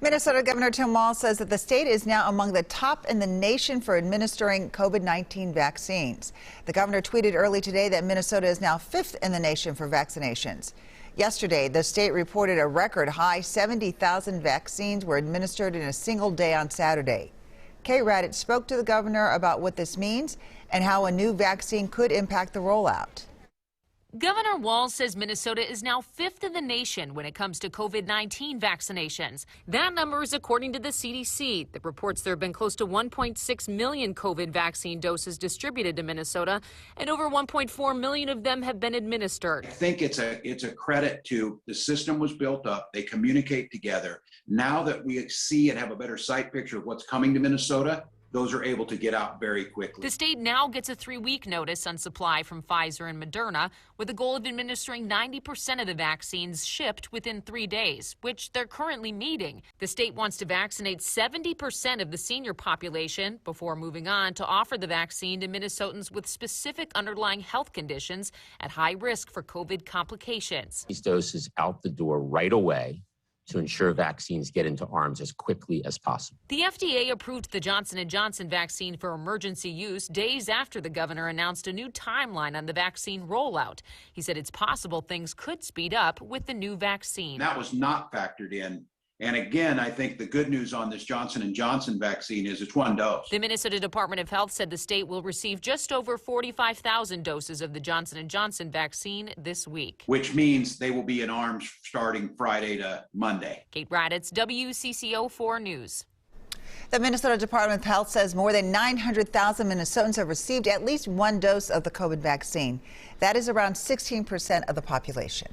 Minnesota Governor Tim Walz says that the state is now among the top in the nation for administering COVID-19 vaccines. The governor tweeted early today that Minnesota is now 5th in the nation for vaccinations. Yesterday, the state reported a record high 70,000 vaccines were administered in a single day on Saturday. Kate Raddatz spoke to the governor about what this means and how a new vaccine could impact the rollout. Governor Walz says Minnesota is now 5th in the nation when it comes to COVID-19 vaccinations. That number is according to the CDC that reports there have been close to 1.6 million COVID vaccine doses distributed to Minnesota, and over 1.4 million of them have been administered. I think it's a credit to the system was built up. They communicate together. Now that we see and have a better sight picture of what's coming to Minnesota, those are able to get out very quickly. The state now gets a 3-week notice on supply from Pfizer and Moderna, with the goal of administering 90% of the vaccines shipped within 3 days, which they're currently meeting. The state wants to vaccinate 70% of the senior population before moving on to offer the vaccine to Minnesotans with specific underlying health conditions at high risk for COVID complications. These doses out the door right away to ensure vaccines get into arms as quickly as possible. The FDA approved the Johnson & Johnson vaccine for emergency use days after the governor announced a new timeline on the vaccine rollout. He said it's possible things could speed up with the new vaccine. That was not factored in. And again, I think the good news on this Johnson & Johnson vaccine is it's one dose. The Minnesota Department of Health said the state will receive just over 45,000 doses of the Johnson & Johnson vaccine this week. Which means they will be in arms starting Friday to Monday. Kate Raddatz, WCCO 4 News. The Minnesota Department of Health says more than 900,000 Minnesotans have received at least one dose of the COVID vaccine. That is around 16% of the population.